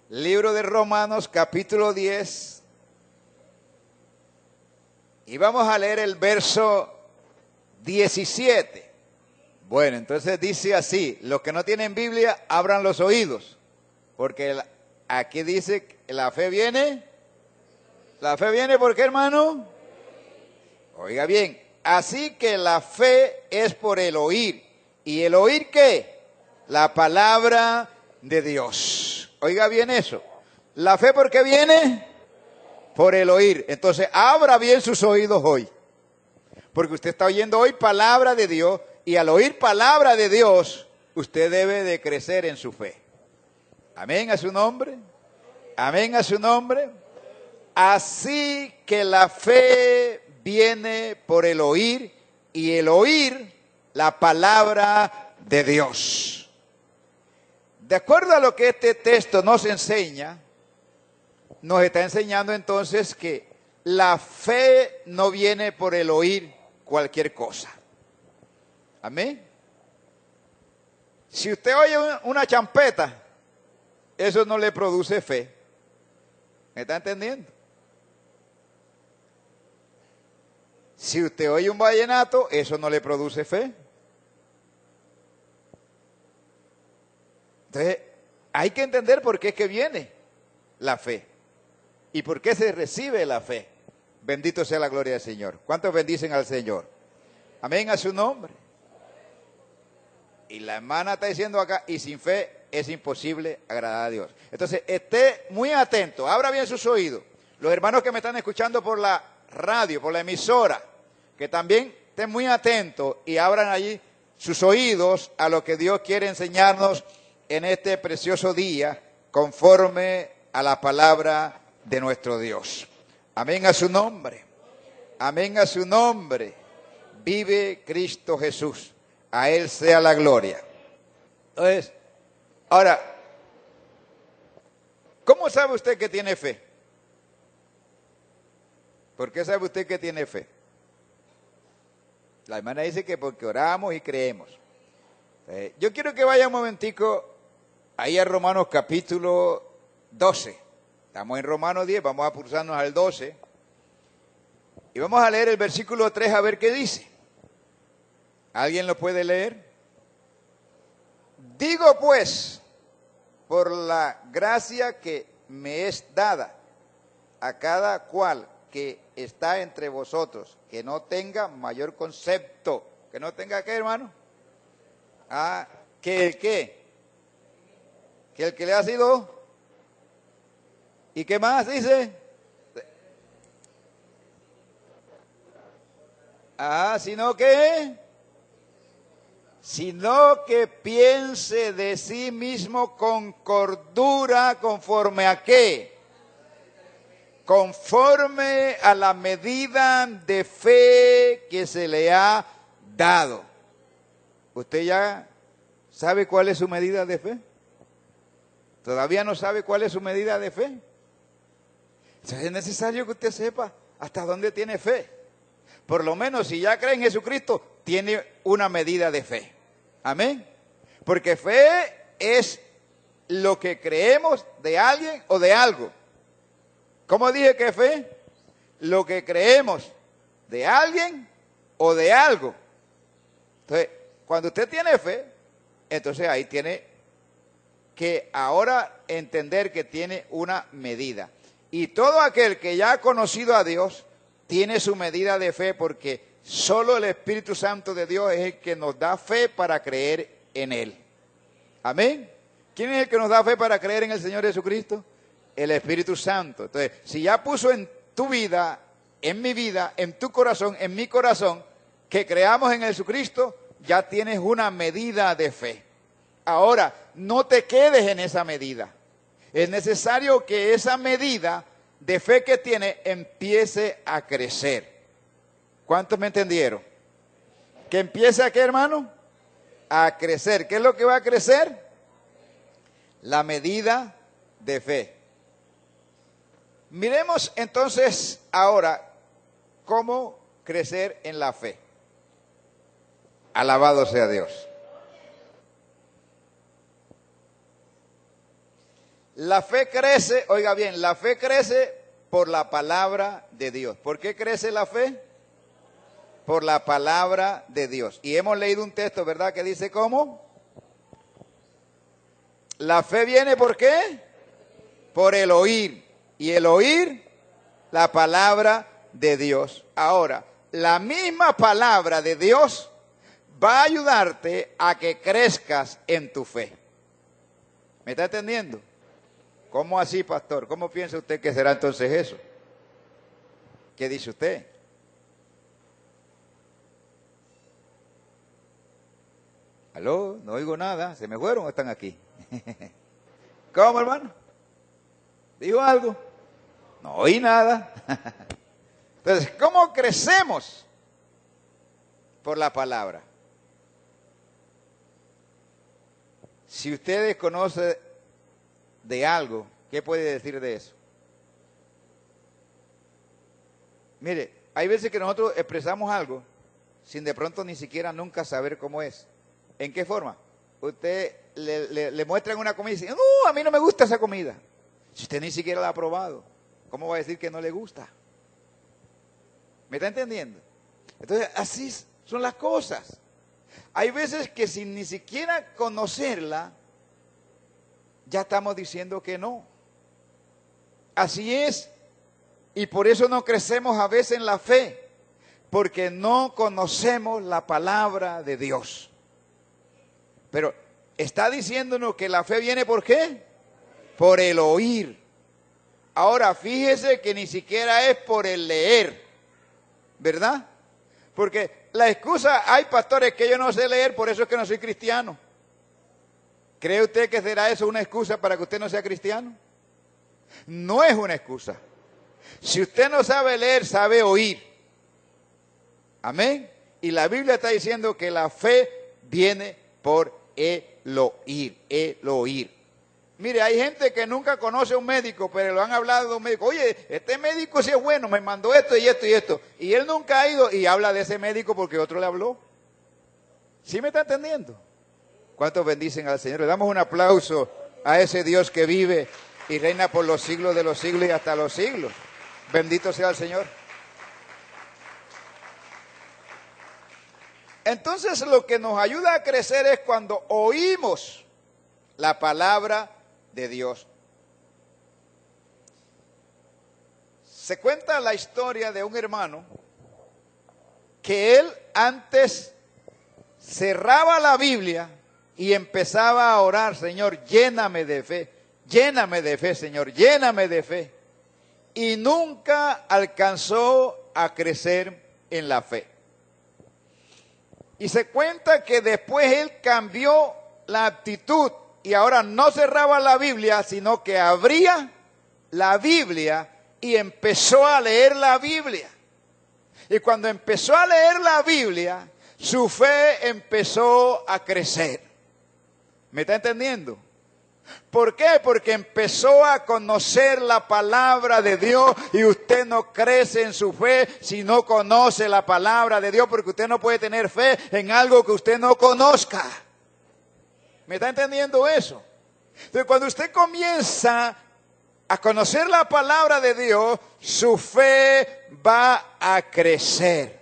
Libro de Romanos, capítulo 10. Y vamos a leer el verso 17. Bueno, entonces dice así: los que no tienen Biblia, abran los oídos. Porque aquí dice que la fe viene. ¿La fe viene por qué, hermano? Oiga bien, así que la fe es por el oír. ¿Y el oír qué? La palabra de Dios. Oiga bien eso. ¿La fe por qué viene? Por el oír. Entonces, abra bien sus oídos hoy. Porque usted está oyendo hoy palabra de Dios. Y al oír palabra de Dios, usted debe de crecer en su fe. Amén a su nombre. Amén a su nombre. Así que la fe viene por el oír, y el oír la palabra de Dios. De acuerdo a lo que este texto nos enseña, nos está enseñando entonces que la fe no viene por el oír cualquier cosa. Amén. Si usted oye una champeta, eso no le produce fe. ¿Me está entendiendo? Si usted oye un vallenato, eso no le produce fe. Entonces, hay que entender por qué es que viene la fe y por qué se recibe la fe. Bendito sea la gloria del Señor. ¿Cuántos bendicen al Señor? Amén a su nombre. Y la hermana está diciendo acá, y sin fe es imposible agradar a Dios. Entonces, esté muy atento, abra bien sus oídos. Los hermanos que me están escuchando por la radio, por la emisora, que también estén muy atentos y abran allí sus oídos a lo que Dios quiere enseñarnos en este precioso día, conforme a la palabra de nuestro Dios. Amén a su nombre. Amén a su nombre. Vive Cristo Jesús. A Él sea la gloria. Entonces, ahora, ¿cómo sabe usted que tiene fe? ¿Por qué sabe usted que tiene fe? La hermana dice que porque oramos y creemos. Yo quiero que vaya un momentico ahí a Romanos capítulo 12. Estamos en Romanos 10, vamos a pulsarnos al 12. Y vamos a leer el versículo 3 a ver qué dice. ¿Alguien lo puede leer? Digo pues, por la gracia que me es dada a cada cual que está entre vosotros, que no tenga mayor concepto. ¿Que no tenga qué, hermano? ¿Que el qué? ¿Que el que le ha sido? ¿Y qué más dice? Sino que piense de sí mismo con cordura, ¿conforme a qué? Conforme a la medida de fe que se le ha dado. ¿Usted ya sabe cuál es su medida de fe? ¿Todavía no sabe cuál es su medida de fe? Entonces es necesario que usted sepa hasta dónde tiene fe. Por lo menos si ya cree en Jesucristo, tiene una medida de fe. Amén. Porque fe es lo que creemos de alguien o de algo. ¿Cómo dije que fe? Lo que creemos de alguien o de algo. Entonces, cuando usted tiene fe, entonces ahí tiene que ahora entender que tiene una medida. Y todo aquel que ya ha conocido a Dios tiene su medida de fe, porque solo el Espíritu Santo de Dios es el que nos da fe para creer en Él. Amén. ¿Quién es el que nos da fe para creer en el Señor Jesucristo? El Espíritu Santo. Entonces, si ya puso en tu vida, en mi vida, en tu corazón, en mi corazón, que creamos en Jesucristo, ya tienes una medida de fe. Ahora, no te quedes en esa medida. Es necesario que esa medida de fe que tiene empiece a crecer. ¿Cuántos me entendieron? ¿Que empiece a qué, hermano? A crecer. ¿Qué es lo que va a crecer? La medida de fe. Miremos entonces ahora cómo crecer en la fe. Alabado sea Dios. La fe crece, oiga bien, la fe crece por la palabra de Dios. ¿Por qué crece la fe? Por la palabra de Dios. Y hemos leído un texto, ¿verdad? Que dice ¿cómo? La fe viene ¿por qué? Por el oír. Y el oír, la palabra de Dios. Ahora, la misma palabra de Dios va a ayudarte a que crezcas en tu fe. ¿Me está entendiendo? ¿Cómo así, pastor? ¿Cómo piensa usted que será entonces eso? ¿Qué dice usted? ¿Aló? No oigo nada. ¿Se me fueron o están aquí? ¿Cómo, hermano? ¿Dijo algo? No oí nada. Entonces, ¿cómo crecemos? Por la palabra. Si usted desconoce de algo, ¿qué puede decir de eso? Mire, hay veces que nosotros expresamos algo sin de pronto ni siquiera nunca saber cómo es. ¿En qué forma? Usted le muestran una comida y dice, no, a mí no me gusta esa comida. Si usted ni siquiera la ha probado, ¿cómo va a decir que no le gusta? ¿Me está entendiendo? Entonces, así son las cosas. Hay veces que sin ni siquiera conocerla, ya estamos diciendo que no. Así es. Y por eso no crecemos a veces en la fe, porque no conocemos la palabra de Dios. Pero está diciéndonos que la fe viene ¿por qué? Por el oír. Ahora, fíjese que ni siquiera es por el leer, ¿verdad? Porque la excusa, hay pastores que yo no sé leer, por eso es que no soy cristiano. ¿Cree usted que será eso una excusa para que usted no sea cristiano? No es una excusa. Si usted no sabe leer, sabe oír. Amén. Y la Biblia está diciendo que la fe viene por el oír, el oír. Mire, hay gente que nunca conoce a un médico, pero lo han hablado de un médico. Oye, este médico sí es bueno, me mandó esto y esto y esto. Y él nunca ha ido y habla de ese médico porque otro le habló. ¿Sí me está entendiendo? ¿Cuántos bendicen al Señor? Le damos un aplauso a ese Dios que vive y reina por los siglos de los siglos y hasta los siglos. Bendito sea el Señor. Entonces lo que nos ayuda a crecer es cuando oímos la palabra de Dios. Se cuenta la historia de un hermano que él antes cerraba la Biblia y empezaba a orar, Señor, lléname de fe, Señor, lléname de fe. Y nunca alcanzó a crecer en la fe. Y se cuenta que después él cambió la actitud y ahora no cerraba la Biblia, sino que abría la Biblia y empezó a leer la Biblia. Y cuando empezó a leer la Biblia, su fe empezó a crecer. ¿Me está entendiendo? ¿Por qué? Porque empezó a conocer la palabra de Dios y usted no crece en su fe si no conoce la palabra de Dios, porque usted no puede tener fe en algo que usted no conozca. ¿Me está entendiendo eso? Entonces, cuando usted comienza a conocer la palabra de Dios, su fe va a crecer.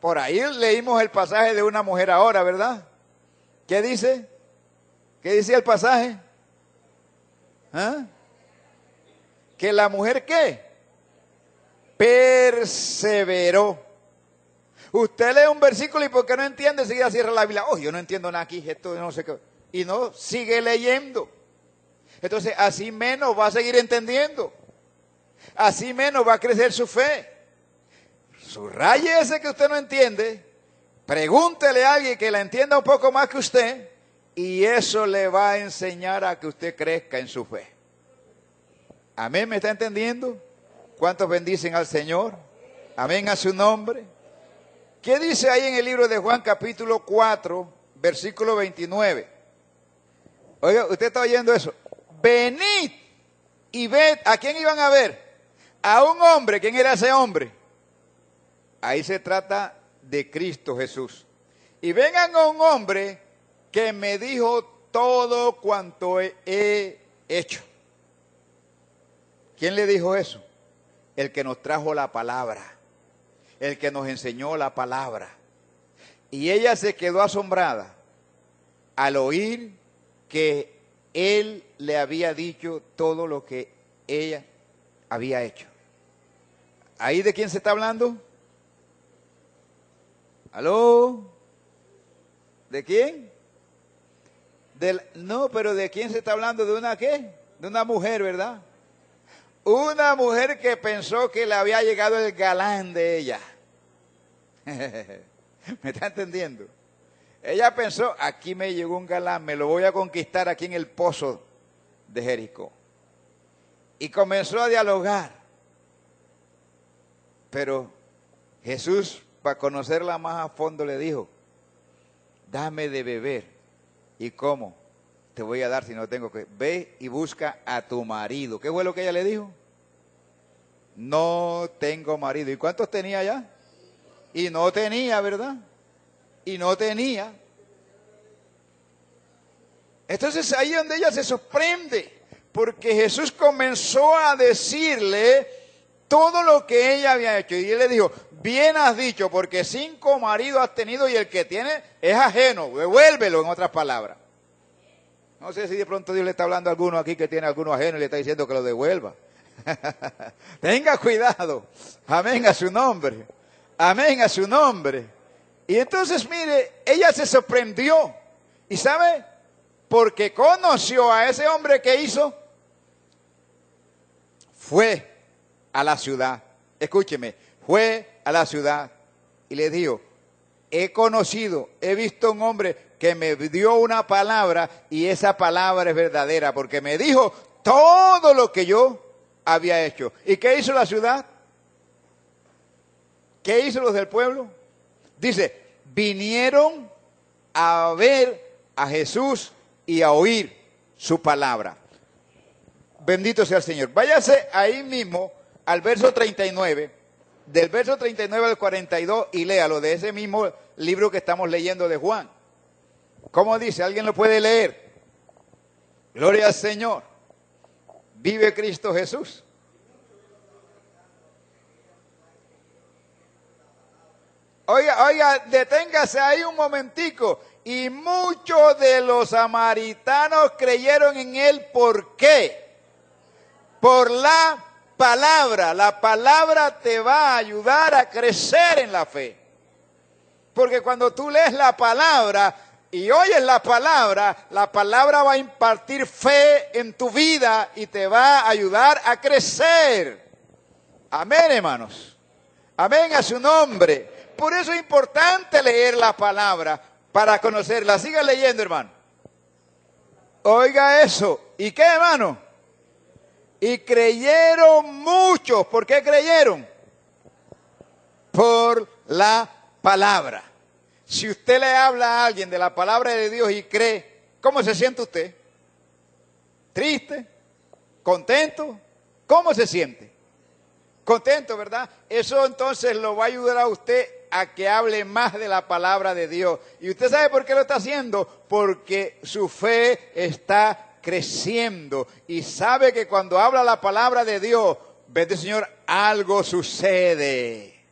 Por ahí leímos el pasaje de una mujer ahora, ¿verdad? ¿Qué dice? ¿Qué dice el pasaje? ¿Ah? Que la mujer ¿qué? Perseveró. Usted lee un versículo y porque no entiende, enseguida cierra la Biblia. Oh, yo no entiendo nada aquí, esto no sé qué. Y no, sigue leyendo. Entonces, así menos va a seguir entendiendo. Así menos va a crecer su fe. Subraye ese que usted no entiende. Pregúntele a alguien que la entienda un poco más que usted. Y eso le va a enseñar a que usted crezca en su fe. Amén, ¿me está entendiendo? ¿Cuántos bendicen al Señor? Amén a su nombre. ¿Qué dice ahí en el libro de Juan capítulo 4, versículo 29? Oiga, usted está oyendo eso. Venid y ved, ¿a quién iban a ver? A un hombre. ¿Quién era ese hombre? Ahí se trata de Cristo Jesús. Y vengan a un hombre que me dijo todo cuanto he hecho. ¿Quién le dijo eso? El que nos trajo la palabra, el que nos enseñó la palabra. Y ella se quedó asombrada al oír que él le había dicho todo lo que ella había hecho. ¿Ahí de quién se está hablando? ¿Aló? ¿De quién? No, pero ¿de quién se está hablando? ¿De una qué? De una mujer, ¿verdad? Una mujer que pensó que le había llegado el galán de ella. ¿Me está entendiendo? Ella pensó, aquí me llegó un galán, me lo voy a conquistar aquí en el pozo de Jericó. Y comenzó a dialogar. Pero Jesús, para conocerla más a fondo, le dijo, dame de beber. ¿Y cómo? Te voy a dar si no tengo que. Ve y busca a tu marido. ¿Qué fue lo que ella le dijo? No tengo marido. ¿Y cuántos tenía ya? Y no tenía, ¿verdad? Y no tenía. Entonces ahí es donde ella se sorprende, porque Jesús comenzó a decirle todo lo que ella había hecho. Y él le dijo, bien has dicho, porque 5 maridos has tenido y el que tiene es ajeno. Devuélvelo, en otras palabras. No sé si de pronto Dios le está hablando a alguno aquí que tiene alguno ajeno y le está diciendo que lo devuelva. Tenga cuidado. Amén a su nombre. Amén a su nombre. Y entonces, mire, ella se sorprendió. ¿Y sabe? Porque conoció a ese hombre que hizo. Fue a la ciudad. Escúcheme. Fue a la ciudad y le dijo, he visto un hombre que me dio una palabra y esa palabra es verdadera porque me dijo todo lo que yo había hecho. ¿Y qué hizo la ciudad? ¿Qué hizo los del pueblo? Dice, vinieron a ver a Jesús y a oír su palabra. Bendito sea el Señor. Váyase ahí mismo al verso 39, del verso 39 al 42 y léalo de ese mismo libro que estamos leyendo de Juan. ¿Cómo dice? ¿Alguien lo puede leer? Gloria al Señor. Vive Cristo Jesús. Oiga, deténgase ahí un momentico. Y muchos de los samaritanos creyeron en él. ¿Por qué? Por la palabra. La palabra te va a ayudar a crecer en la fe. Porque cuando tú lees la palabra y oyes la palabra va a impartir fe en tu vida y te va a ayudar a crecer. Amén, hermanos. Amén a su nombre. Por eso es importante leer la palabra para conocerla. Siga leyendo, hermano. Oiga eso. ¿Y qué, hermano? Y creyeron muchos. ¿Por qué creyeron? Por la palabra. Si usted le habla a alguien de la palabra de Dios y cree, ¿cómo se siente usted? ¿Triste? ¿Contento? ¿Cómo se siente? Contento, ¿verdad? Eso entonces lo va a ayudar a usted a que hable más de la palabra de Dios. ¿Y usted sabe por qué lo está haciendo? Porque su fe está creciendo y sabe que cuando habla la palabra de Dios, vete, Señor, algo sucede.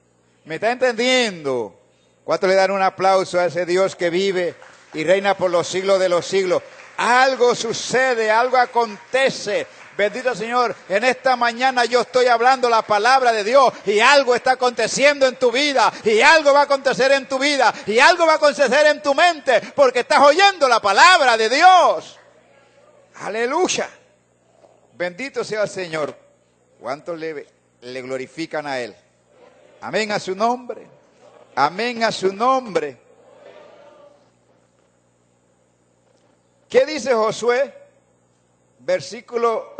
¿Me está entendiendo? ¿Cuántos le dan un aplauso a ese Dios que vive y reina por los siglos de los siglos? Algo sucede, algo acontece. Bendito Señor, en esta mañana yo estoy hablando la palabra de Dios y algo está aconteciendo en tu vida y algo va a acontecer en tu vida y algo va a acontecer en tu mente porque estás oyendo la palabra de Dios. Aleluya. Bendito sea el Señor. ¿Cuántos le glorifican a Él? Amén a su nombre. Amén a su nombre. ¿Qué dice Josué?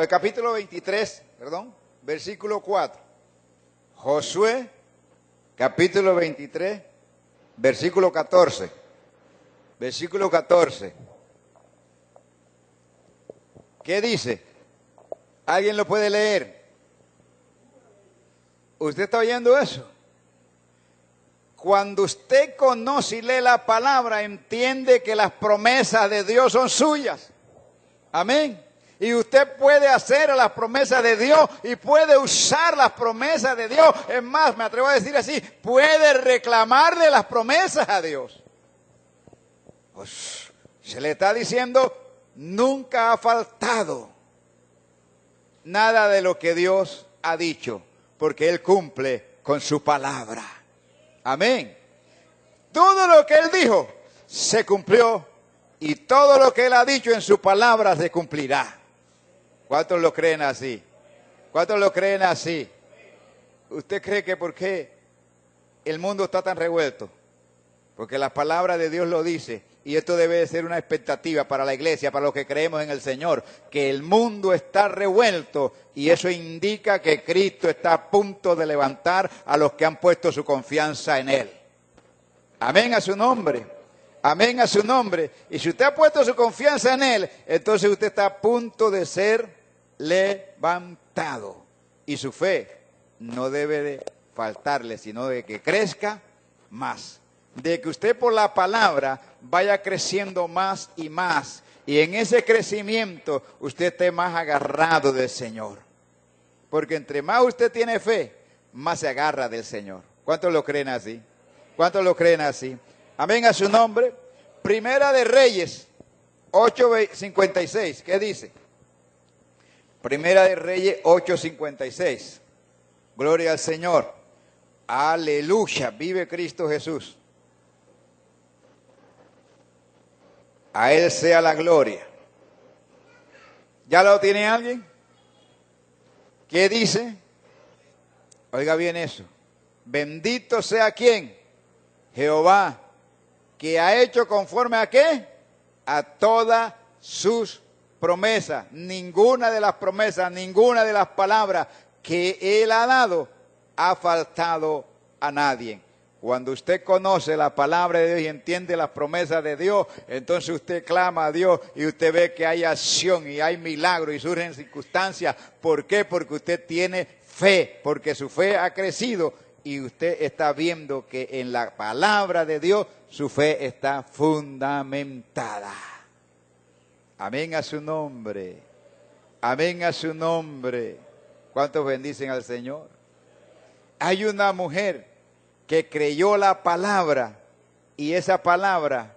Capítulo 23, versículo 4. Josué, capítulo 23, versículo 14. Versículo 14. ¿Qué dice? ¿Alguien lo puede leer? ¿Usted está oyendo eso? Cuando usted conoce y lee la palabra, entiende que las promesas de Dios son suyas. Amén. Y usted puede hacer a las promesas de Dios y puede usar las promesas de Dios. Es más, me atrevo a decir así, puede reclamarle las promesas a Dios. Pues, se le está diciendo, nunca ha faltado nada de lo que Dios ha dicho, porque Él cumple con su palabra. Amén. Todo lo que Él dijo se cumplió y todo lo que Él ha dicho en su palabra se cumplirá. ¿Cuántos lo creen así? ¿Cuántos lo creen así? ¿Usted cree que por qué el mundo está tan revuelto? Porque la palabra de Dios lo dice. Y esto debe de ser una expectativa para la iglesia, para los que creemos en el Señor, que el mundo está revuelto y eso indica que Cristo está a punto de levantar a los que han puesto su confianza en Él. Amén a su nombre, amén a su nombre. Y si usted ha puesto su confianza en Él, entonces usted está a punto de ser levantado. Y su fe no debe de faltarle, sino de que crezca más. De que usted por la palabra vaya creciendo más y más. Y en ese crecimiento usted esté más agarrado del Señor. Porque entre más usted tiene fe, más se agarra del Señor. ¿Cuántos lo creen así? ¿Cuántos lo creen así? Amén a su nombre. Primera de Reyes 8:56. ¿Qué dice? Primera de Reyes 8:56. Gloria al Señor. Aleluya. Vive Cristo Jesús. A Él sea la gloria. ¿Ya lo tiene alguien? ¿Qué dice? Oiga bien eso. Bendito sea ¿quién? Jehová, que ha hecho conforme a ¿qué? A todas sus promesas. Ninguna de las promesas, ninguna de las palabras que Él ha dado ha faltado a nadie. Cuando usted conoce la palabra de Dios y entiende las promesas de Dios, entonces usted clama a Dios y usted ve que hay acción y hay milagros y surgen circunstancias. ¿Por qué? Porque usted tiene fe, porque su fe ha crecido y usted está viendo que en la palabra de Dios su fe está fundamentada. Amén a su nombre. Amén a su nombre. ¿Cuántos bendicen al Señor? Hay una mujer que creyó la palabra y esa palabra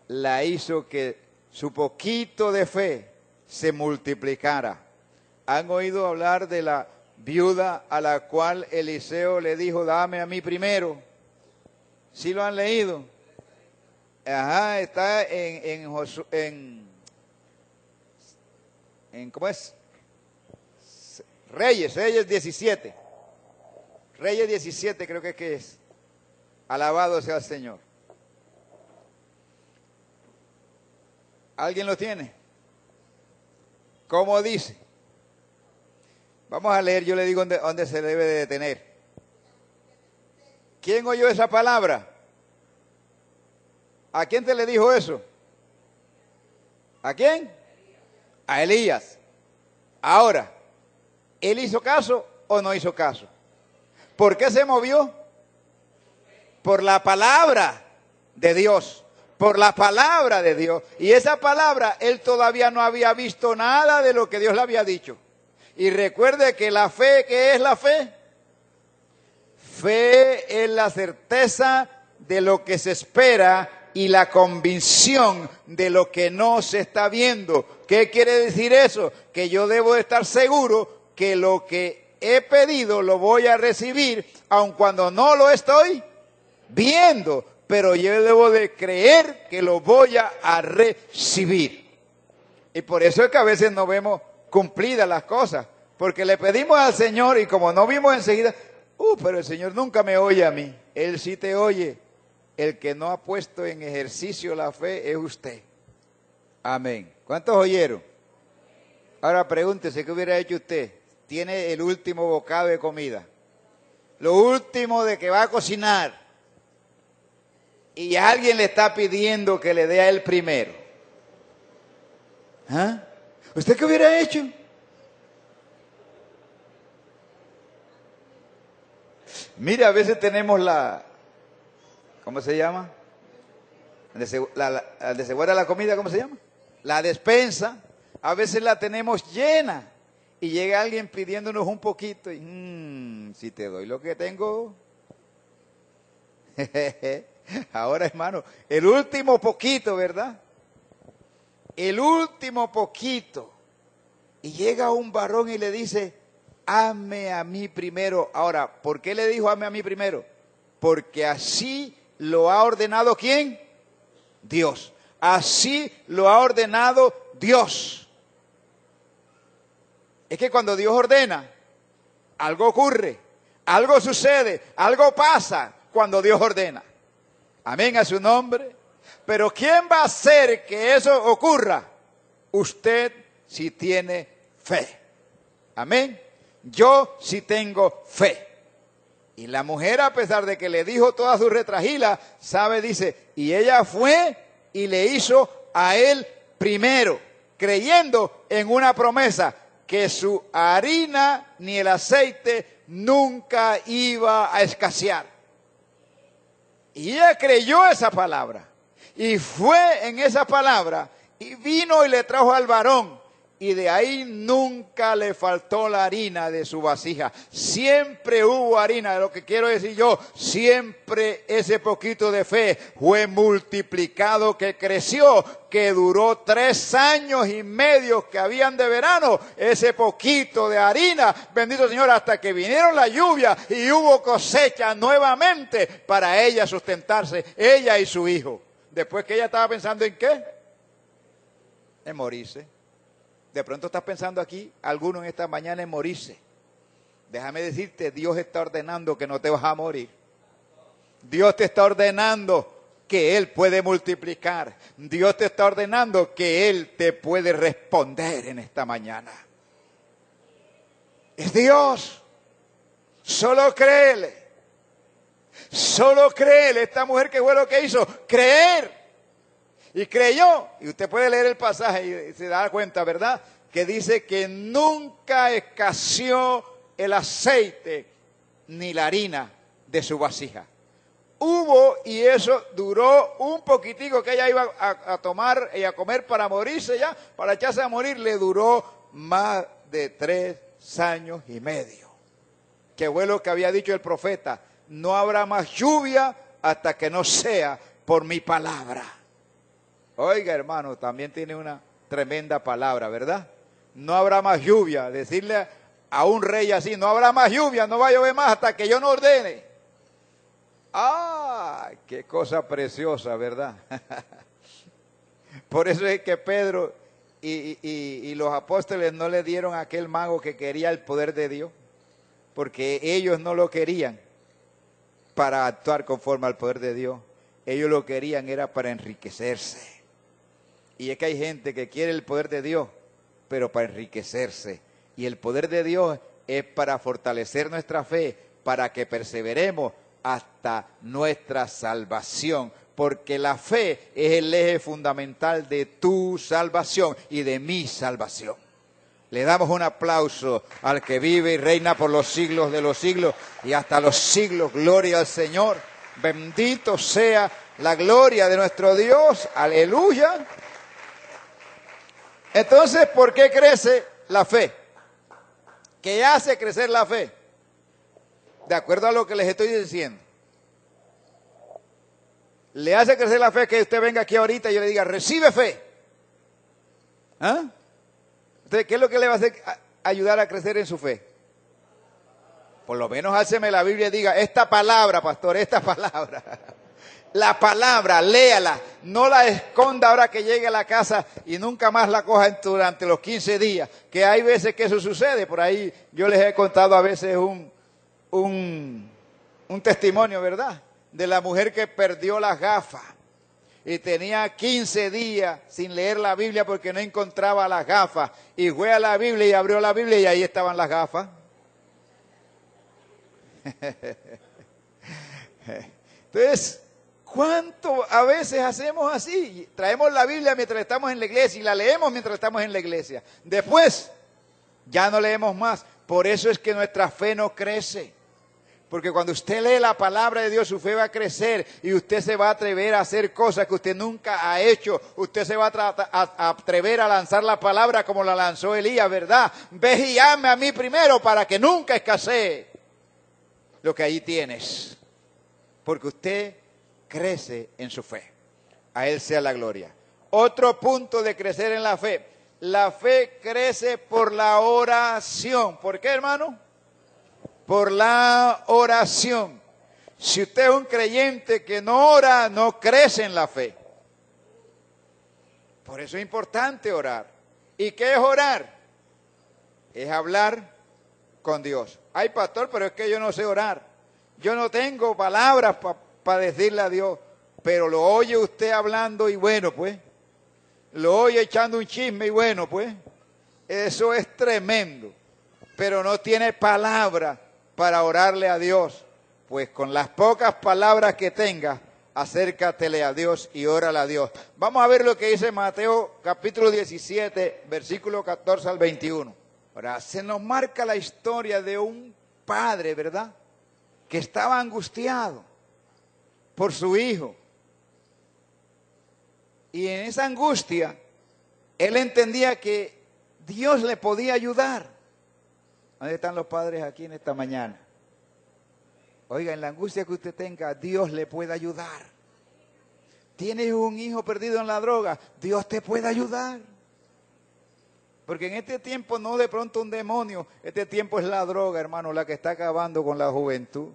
la hizo que su poquito de fe se multiplicara. ¿Han oído hablar de la viuda a la cual Eliseo le dijo, dame a mí primero? ¿Sí lo han leído? Ajá, está en ¿cómo es? Reyes 17. Reyes 17 creo que es. Alabado sea el Señor. ¿Alguien lo tiene? ¿Cómo dice? Vamos a leer, yo le digo dónde se debe de detener. ¿Quién oyó esa palabra? ¿A quién te le dijo eso? ¿A quién? A Elías. Ahora, ¿él hizo caso o no hizo caso? ¿Por qué se movió? Por la palabra de Dios, por la palabra de Dios. Y esa palabra, él todavía no había visto nada de lo que Dios le había dicho. Y recuerde que la fe, ¿qué es la fe? Fe es la certeza de lo que se espera y la convicción de lo que no se está viendo. ¿Qué quiere decir eso? Que yo debo estar seguro que lo que he pedido lo voy a recibir, aun cuando no lo estoy viendo, pero yo debo de creer que lo voy a recibir. Y por eso es que a veces no vemos cumplidas las cosas, porque le pedimos al Señor y como no vimos enseguida, pero el Señor nunca me oye a mí. Él sí te oye. El que no ha puesto en ejercicio la fe es usted. Amén. ¿Cuántos oyeron? Ahora pregúntese, ¿qué hubiera hecho usted? Tiene el último bocado de comida, lo último de que va a cocinar, y alguien le está pidiendo que le dé a él primero. ¿Ah? ¿Usted qué hubiera hecho? Mire, a veces tenemos ¿cómo se llama? Donde se guarda la comida, ¿cómo se llama? La despensa. A veces la tenemos llena y llega alguien pidiéndonos un poquito y si te doy lo que tengo. Ahora, hermano, el último poquito, ¿verdad? El último poquito. Y llega un varón y le dice, hazme a mí primero. Ahora, ¿por qué le dijo hazme a mí primero? Porque así lo ha ordenado ¿quién? Dios. Así lo ha ordenado Dios. Es que cuando Dios ordena, algo ocurre, algo sucede, algo pasa cuando Dios ordena. Amén a su nombre. Pero ¿quién va a hacer que eso ocurra? Usted si tiene fe. Amén. Yo sí tengo fe. Y la mujer, a pesar de que le dijo toda su retragila, sabe, dice, y ella fue y le hizo a él primero, creyendo en una promesa, que su harina ni el aceite nunca iba a escasear. Y ella creyó esa palabra. Y fue en esa palabra y vino y le trajo al varón. Y de ahí nunca le faltó la harina de su vasija. Siempre hubo harina. Lo que quiero decir yo, siempre ese poquito de fe fue multiplicado, que creció, que duró 3 años y medio que habían de verano. Ese poquito de harina, bendito Señor, hasta que vinieron la lluvia y hubo cosecha nuevamente para ella sustentarse, ella y su hijo. Después que ella estaba pensando en ¿qué? En morirse. De pronto estás pensando aquí, alguno en esta mañana, en morirse. Déjame decirte, Dios está ordenando que no te vas a morir. Dios te está ordenando que Él puede multiplicar. Dios te está ordenando que Él te puede responder en esta mañana. Es Dios. Solo créele. Solo créele. Esta mujer, ¿qué fue lo que hizo? Creer. Y creyó, y usted puede leer el pasaje y se da cuenta, ¿verdad? Que dice que nunca escaseó el aceite ni la harina de su vasija. Hubo, y eso duró un poquitico que ella iba a tomar y a comer para morirse ya, para echarse a morir, le duró más de 3 años y medio. Que fue lo que había dicho el profeta, no habrá más lluvia hasta que no sea por mi palabra. Oiga, hermano, también tiene una tremenda palabra, ¿verdad? No habrá más lluvia. Decirle a un rey así, no habrá más lluvia, no va a llover más hasta que yo no ordene. ¡Ah! ¡Qué cosa preciosa!, ¿verdad? Por eso es que Pedro y los apóstoles no le dieron a aquel mago que quería el poder de Dios, porque ellos no lo querían para actuar conforme al poder de Dios. Ellos lo querían era para enriquecerse. Y es que hay gente que quiere el poder de Dios, pero para enriquecerse. Y el poder de Dios es para fortalecer nuestra fe, para que perseveremos hasta nuestra salvación. Porque la fe es el eje fundamental de tu salvación y de mi salvación. Le damos un aplauso al que vive y reina por los siglos de los siglos y hasta los siglos. Gloria al Señor. Bendito sea la gloria de nuestro Dios. Aleluya. Entonces, ¿por qué crece la fe? ¿Qué hace crecer la fe? De acuerdo a lo que les estoy diciendo. Le hace crecer la fe que usted venga aquí ahorita y yo le diga, recibe fe. ¿Ah? Entonces, ¿qué es lo que le va a hacer ayudar a crecer en su fe? Por lo menos álceme la Biblia y diga, esta palabra, pastor, esta palabra. La palabra, léala, no la esconda ahora que llegue a la casa y nunca más la coja durante los 15 días, que hay veces que eso sucede. Por ahí yo les he contado a veces un testimonio, ¿verdad? De la mujer que perdió las gafas y tenía 15 días sin leer la Biblia porque no encontraba las gafas, y fue a la Biblia y abrió la Biblia y ahí estaban las gafas. Entonces, ¿cuánto a veces hacemos así? Traemos la Biblia mientras estamos en la iglesia y la leemos mientras estamos en la iglesia. Después, ya no leemos más. Por eso es que nuestra fe no crece. Porque cuando usted lee la palabra de Dios, su fe va a crecer y usted se va a atrever a hacer cosas que usted nunca ha hecho. Usted se va a atrever a lanzar la palabra como la lanzó Elías, ¿verdad? Ve y llame a mí primero para que nunca escasee lo que ahí tienes. Porque usted crece en su fe. A Él sea la gloria. Otro punto de crecer en la fe. La fe crece por la oración. ¿Por qué, hermano? Por la oración. Si usted es un creyente que no ora, no crece en la fe. Por eso es importante orar. ¿Y qué es orar? Es hablar con Dios. Ay, pastor, pero es que yo no sé orar. Yo no tengo palabras para decirle a Dios. Pero lo oye usted hablando y bueno, pues. Lo oye echando un chisme y bueno, pues. Eso es tremendo. Pero no tiene palabras para orarle a Dios, pues con las pocas palabras que tengas, acércatele a Dios y órale a Dios. Vamos a ver lo que dice Mateo capítulo 17, versículo 14 al 21. Ahora, se nos marca la historia de un padre, ¿verdad?, que estaba angustiado por su hijo. Y en esa angustia, él entendía que Dios le podía ayudar. ¿Dónde están los padres aquí en esta mañana? Oiga, en la angustia que usted tenga, Dios le puede ayudar. Tienes un hijo perdido en la droga, Dios te puede ayudar. Porque en este tiempo no de pronto un demonio, este tiempo es la droga, hermano, la que está acabando con la juventud.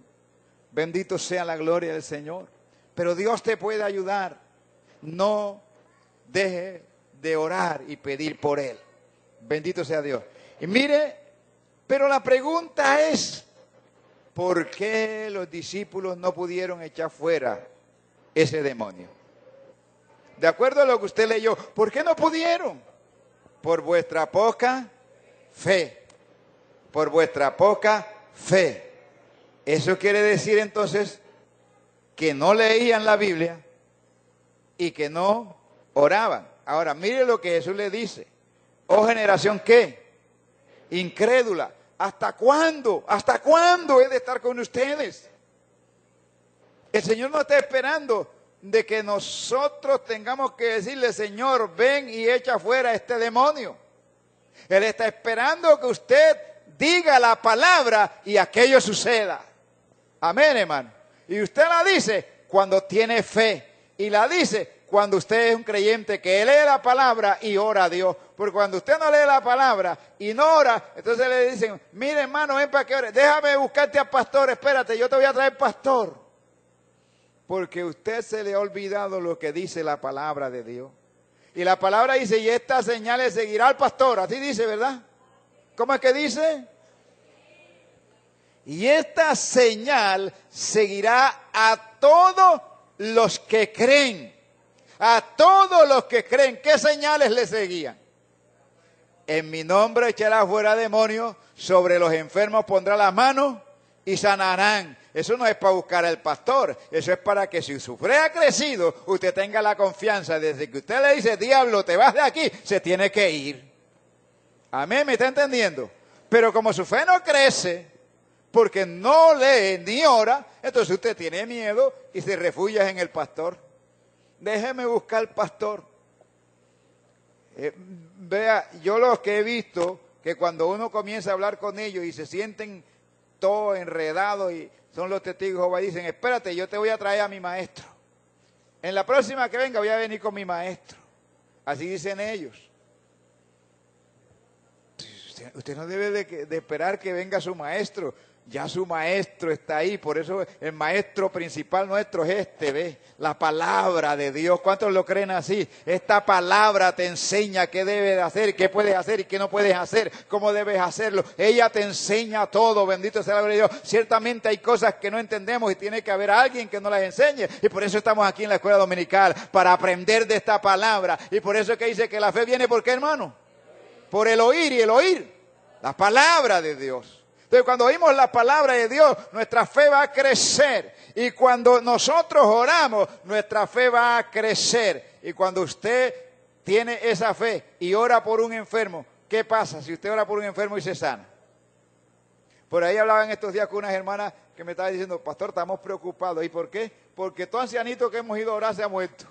Bendito sea la gloria del Señor. Pero Dios te puede ayudar. No deje de orar y pedir por Él. Bendito sea Dios. Y mire, pero la pregunta es, ¿por qué los discípulos no pudieron echar fuera ese demonio? De acuerdo a lo que usted leyó, ¿por qué no pudieron? Por vuestra poca fe. Por vuestra poca fe. Eso quiere decir entonces que no leían la Biblia y que no oraban. Ahora, mire lo que Jesús le dice. Oh generación, ¿qué? Incrédula. ¿Hasta cuándo? ¿Hasta cuándo he de estar con ustedes? El Señor no está esperando de que nosotros tengamos que decirle, Señor, ven y echa fuera este demonio. Él está esperando que usted diga la palabra y aquello suceda. Amén, hermano. Y usted la dice cuando tiene fe. Y la dice cuando usted es un creyente que lee la palabra y ora a Dios. Porque cuando usted no lee la palabra y no ora, entonces le dicen, mire hermano, ven para que ore. Déjame buscarte a pastor, espérate, yo te voy a traer pastor. Porque usted se le ha olvidado lo que dice la palabra de Dios. Y la palabra dice, y estas señales seguirá al pastor. Así dice, ¿verdad? ¿Cómo es que dice? Y esta señal seguirá a todos los que creen. A todos los que creen. ¿Qué señales le seguían? En mi nombre echará fuera demonios, sobre los enfermos pondrá las manos y sanarán. Eso no es para buscar al pastor, eso es para que si su fe ha crecido, usted tenga la confianza. Desde que usted le dice, diablo, te vas de aquí, se tiene que ir. Amén, ¿me está entendiendo? Pero como su fe no crece, porque no lee ni ora, entonces usted tiene miedo y se refugia en el pastor. Déjeme buscar al pastor. Vea, yo los que he visto, que cuando uno comienza a hablar con ellos y se sienten todos enredados y son los testigos de Jehová, dicen, espérate, yo te voy a traer a mi maestro. En la próxima que venga voy a venir con mi maestro. Así dicen ellos. Usted no debe de esperar que venga su maestro. Ya su maestro está ahí, por eso el maestro principal nuestro es este, ¿ves? La palabra de Dios. ¿Cuántos lo creen así? Esta palabra te enseña qué debes de hacer, qué puedes hacer y qué no puedes hacer, cómo debes hacerlo. Ella te enseña todo, bendito sea la gloria de Dios. Ciertamente hay cosas que no entendemos y tiene que haber alguien que nos las enseñe. Y por eso estamos aquí en la escuela dominical, para aprender de esta palabra. Y por eso es que dice que la fe viene, ¿por qué, hermano? Por el oír, y el oír la palabra de Dios. Entonces, cuando oímos la palabra de Dios, nuestra fe va a crecer. Y cuando nosotros oramos, nuestra fe va a crecer. Y cuando usted tiene esa fe y ora por un enfermo, ¿qué pasa si usted ora por un enfermo y se sana? Por ahí hablaba en estos días con unas hermanas que me estaban diciendo, pastor, estamos preocupados. ¿Y por qué? Porque todo ancianito que hemos ido a orar se ha muerto.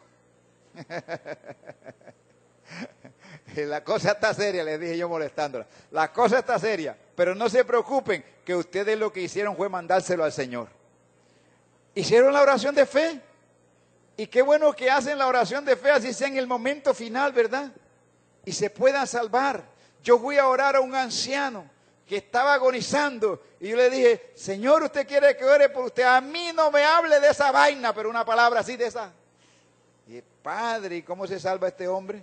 La cosa está seria, les dije yo molestándola. La cosa está seria, pero no se preocupen que ustedes lo que hicieron fue mandárselo al Señor. Hicieron la oración de fe. Y qué bueno que hacen la oración de fe, así sea en el momento final, ¿verdad? Y se puedan salvar. Yo fui a orar a un anciano que estaba agonizando y yo le dije, Señor, ¿usted quiere que ore por usted? A mí no me hable de esa vaina, pero una palabra así de esa. Y Padre, ¿y cómo se salva este hombre?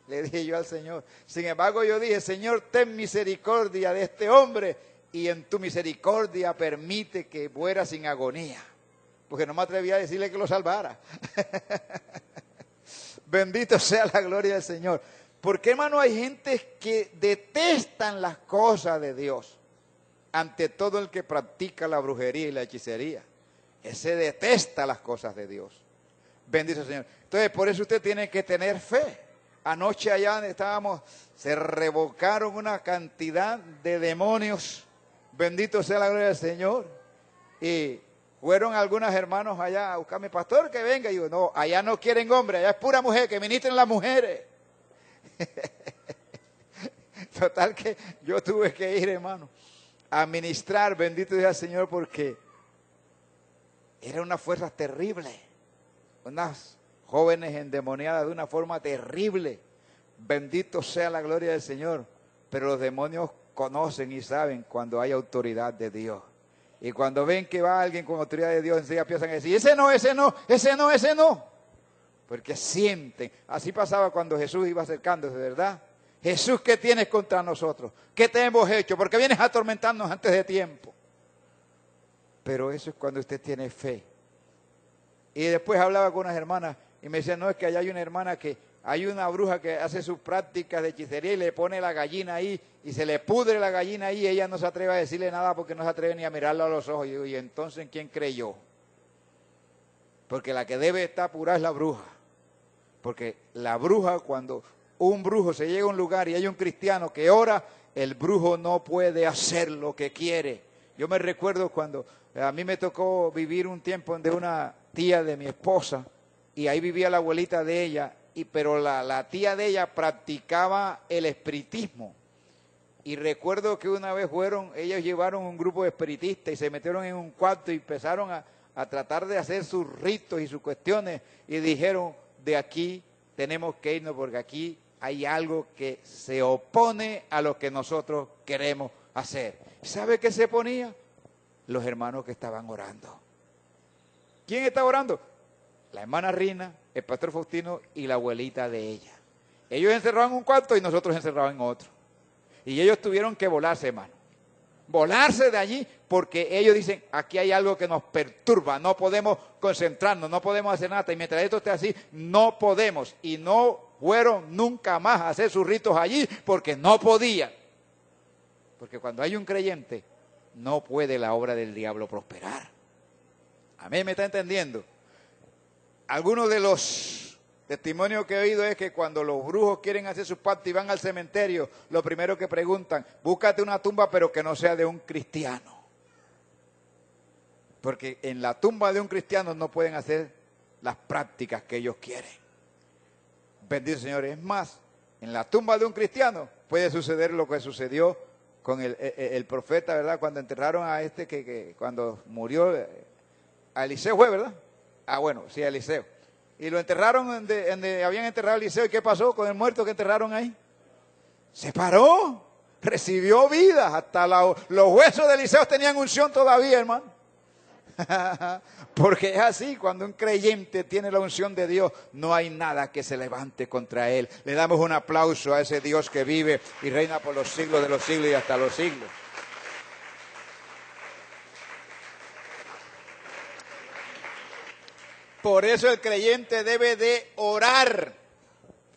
Le dije yo al Señor. Sin embargo, yo dije, Señor, ten misericordia de este hombre y en tu misericordia permite que muera sin agonía. Porque no me atreví a decirle que lo salvara. Bendito sea la gloria del Señor. Porque, hermano, hay gente que detestan las cosas de Dios. Ante todo el que practica la brujería y la hechicería. Ese detesta las cosas de Dios. Bendito sea el Señor. Entonces, por eso usted tiene que tener fe. Anoche allá donde estábamos, se revocaron una cantidad de demonios. Bendito sea la gloria del Señor. Y fueron algunos hermanos allá a buscarme, pastor, que venga. Y yo, no, allá no quieren hombres, allá es pura mujer, que ministren las mujeres. Total que yo tuve que ir, hermano, a ministrar, bendito sea el Señor, porque era una fuerza terrible. Unas jóvenes endemoniadas de una forma terrible. Bendito sea la gloria del Señor. Pero los demonios conocen y saben cuando hay autoridad de Dios. Y cuando ven que va alguien con autoridad de Dios, enseguida empiezan a decir, ese no, ese no, ese no, ese no. Porque sienten. Así pasaba cuando Jesús iba acercándose, ¿verdad? Jesús, ¿qué tienes contra nosotros? ¿Qué te hemos hecho? ¿Por qué vienes a atormentarnos antes de tiempo? Pero eso es cuando usted tiene fe. Y después hablaba con unas hermanas y me decían, no, es que allá hay una hermana que hay una bruja que hace sus prácticas de hechicería y le pone la gallina ahí y se le pudre la gallina ahí y ella no se atreve a decirle nada porque no se atreve ni a mirarlo a los ojos. Y digo, ¿y entonces en quién creyó? Porque la que debe estar pura es la bruja. Porque la bruja, cuando un brujo se llega a un lugar y hay un cristiano que ora, el brujo no puede hacer lo que quiere. Yo me recuerdo cuando a mí me tocó vivir un tiempo donde una tía de mi esposa, y ahí vivía la abuelita de ella, pero la tía de ella practicaba el espiritismo. Y recuerdo que una vez ellos llevaron un grupo de espiritistas y se metieron en un cuarto y empezaron a tratar de hacer sus ritos y sus cuestiones y dijeron, de aquí tenemos que irnos porque aquí hay algo que se opone a lo que nosotros queremos hacer. ¿Sabe qué se ponía? Los hermanos que estaban orando. ¿Quién está orando? La hermana Rina, el pastor Faustino y la abuelita de ella. Ellos encerraban en un cuarto y nosotros encerrados en otro. Y ellos tuvieron que volarse, hermano. Volarse de allí porque ellos dicen, aquí hay algo que nos perturba, no podemos concentrarnos, no podemos hacer nada. Y mientras esto esté así, no podemos. Y no fueron nunca más a hacer sus ritos allí porque no podían. Porque cuando hay un creyente, no puede la obra del diablo prosperar. ¿A mí me está entendiendo? Algunos de los testimonios que he oído es que cuando los brujos quieren hacer su pacto y van al cementerio, lo primero que preguntan, búscate una tumba pero que no sea de un cristiano. Porque en la tumba de un cristiano no pueden hacer las prácticas que ellos quieren. Bendito Señor. Es más, en la tumba de un cristiano puede suceder lo que sucedió con el profeta, ¿verdad? Cuando enterraron a que cuando murió, a Eliseo fue, ¿verdad? Ah, bueno, sí, a Eliseo. Y lo enterraron donde habían enterrado a Eliseo. ¿Y qué pasó con el muerto que enterraron ahí? Se paró, recibió vida. Hasta los huesos de Eliseo tenían unción todavía, hermano. Porque es así, cuando un creyente tiene la unción de Dios, no hay nada que se levante contra él. Le damos un aplauso a ese Dios que vive y reina por los siglos de los siglos y hasta los siglos. Por eso el creyente debe de orar.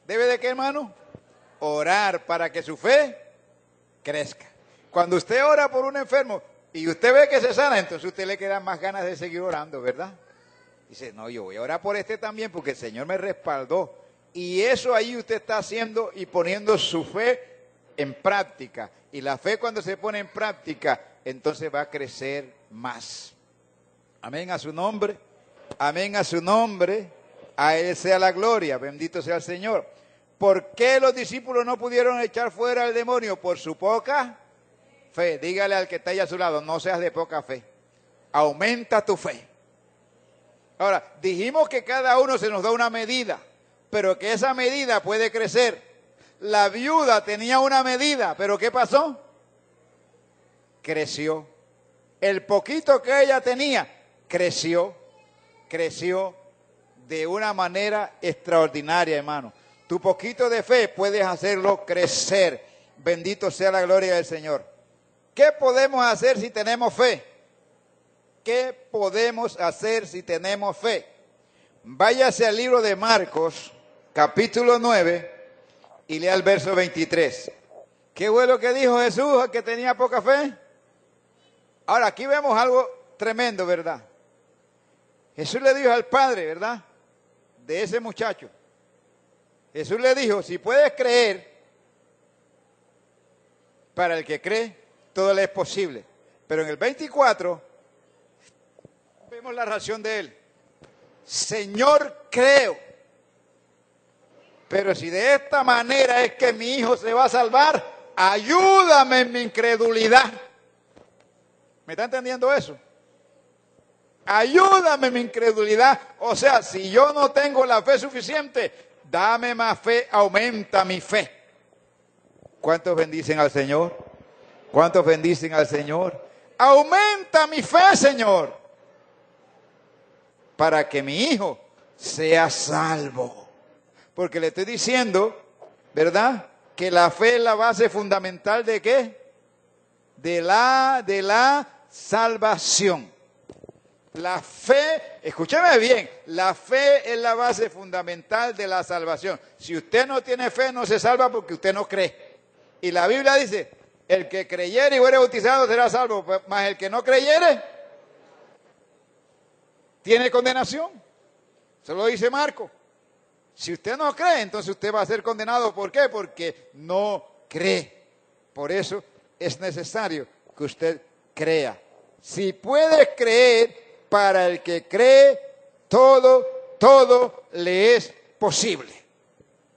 ¿Debe de qué, hermano? Orar para que su fe crezca. Cuando usted ora por un enfermo y usted ve que se sana, entonces a usted le quedan más ganas de seguir orando, ¿verdad? Dice, no, yo voy a orar por este también porque el Señor me respaldó. Y eso ahí usted está haciendo y poniendo su fe en práctica. Y la fe cuando se pone en práctica, entonces va a crecer más. Amén a su nombre. Amén a su nombre. A Él sea la gloria. Bendito sea el Señor. ¿Por qué los discípulos no pudieron echar fuera al demonio? Por su poca fe. Dígale al que está ahí a su lado, no seas de poca fe. Aumenta tu fe. Ahora, dijimos que cada uno se nos da una medida, pero que esa medida puede crecer. La viuda tenía una medida, pero ¿qué pasó? Creció. El poquito que ella tenía, creció de una manera extraordinaria, hermano. Tu poquito de fe puedes hacerlo crecer. Bendito sea la gloria del Señor. ¿Qué podemos hacer si tenemos fe? ¿Qué podemos hacer si tenemos fe? Váyase al libro de Marcos, capítulo 9, y lea el verso 23. ¿Qué fue lo que dijo Jesús al que tenía poca fe? Ahora, aquí vemos algo tremendo, ¿verdad? Jesús le dijo al padre, ¿verdad?, de ese muchacho. Jesús le dijo, si puedes creer, para el que cree, todo le es posible. Pero en el 24, vemos la reacción de él. Señor, creo. Pero si de esta manera es que mi hijo se va a salvar, ayúdame en mi incredulidad. ¿Me está entendiendo eso? Ayúdame en mi incredulidad. O sea, si yo no tengo la fe suficiente, dame más fe, aumenta mi fe. ¿Cuántos bendicen al Señor? ¿Cuántos bendicen al Señor? Aumenta mi fe, Señor, para que mi hijo sea salvo. Porque le estoy diciendo, ¿verdad?, que la fe es la base fundamental ¿de qué? De la salvación. La fe, escúcheme bien, la fe es la base fundamental de la salvación. Si usted no tiene fe, no se salva porque usted no cree. Y la Biblia dice, el que creyere y fuere bautizado será salvo, mas el que no creyere tiene condenación. Eso lo dice Marcos. Si usted no cree, entonces usted va a ser condenado. ¿Por qué? Porque no cree. Por eso es necesario que usted crea. Si puede creer, para el que cree, todo le es posible.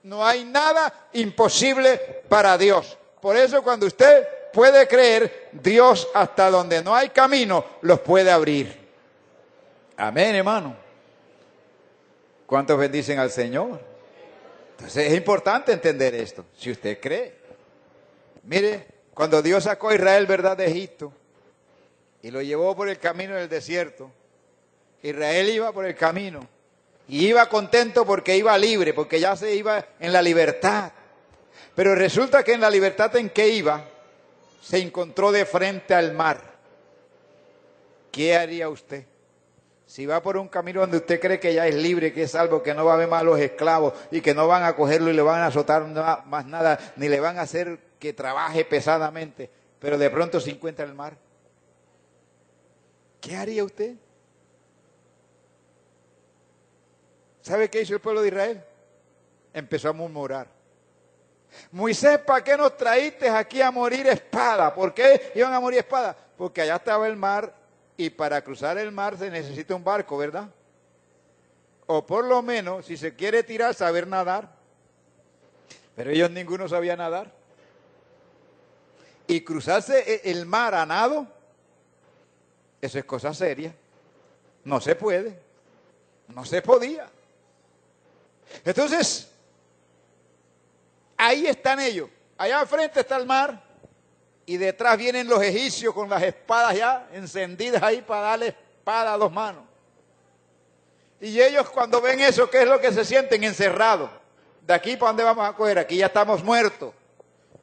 No hay nada imposible para Dios. Por eso cuando usted puede creer, Dios hasta donde no hay camino, los puede abrir. Amén, hermano. ¿Cuántos bendicen al Señor? Entonces es importante entender esto, si usted cree. Mire, cuando Dios sacó a Israel, ¿verdad?, de Egipto, y lo llevó por el camino del desierto, Israel iba por el camino, y iba contento porque iba libre, porque ya se iba en la libertad. Pero resulta que en la libertad en que iba, se encontró de frente al mar. ¿Qué haría usted? Si va por un camino donde usted cree que ya es libre, que es salvo, que no va a haber más los esclavos y que no van a cogerlo y le van a azotar más nada, ni le van a hacer que trabaje pesadamente, pero de pronto se encuentra el mar. ¿Qué haría usted? ¿Sabe qué hizo el pueblo de Israel? Empezó a murmurar. Moisés, ¿para qué nos traíste aquí a morir espada? ¿Por qué iban a morir espada? Porque allá estaba el mar y para cruzar el mar se necesita un barco, ¿verdad? O por lo menos, si se quiere tirar, saber nadar. Pero ellos ninguno sabía nadar. Y cruzarse el mar a nado, eso es cosa seria. No se puede. No se podía. Entonces, ahí están ellos. Allá al frente está el mar y detrás vienen los egipcios con las espadas ya encendidas ahí para darle espada a dos manos. Y ellos cuando ven eso, ¿qué es lo que se sienten? Encerrados. ¿De aquí para dónde vamos a coger? Aquí ya estamos muertos.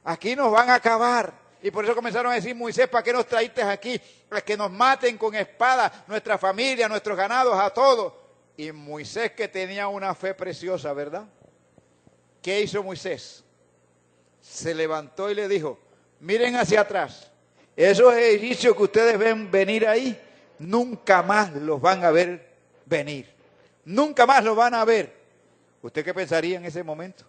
Aquí nos van a acabar. Y por eso comenzaron a decir, Moisés, ¿para qué nos traíste aquí? Para que nos maten con espada, nuestra familia, nuestros ganados, a todos. Y Moisés, que tenía una fe preciosa, ¿verdad? ¿Qué hizo Moisés? Se levantó y le dijo, miren hacia atrás. Esos egipcios que ustedes ven venir ahí, nunca más los van a ver venir. Nunca más los van a ver. ¿Usted qué pensaría en ese momento?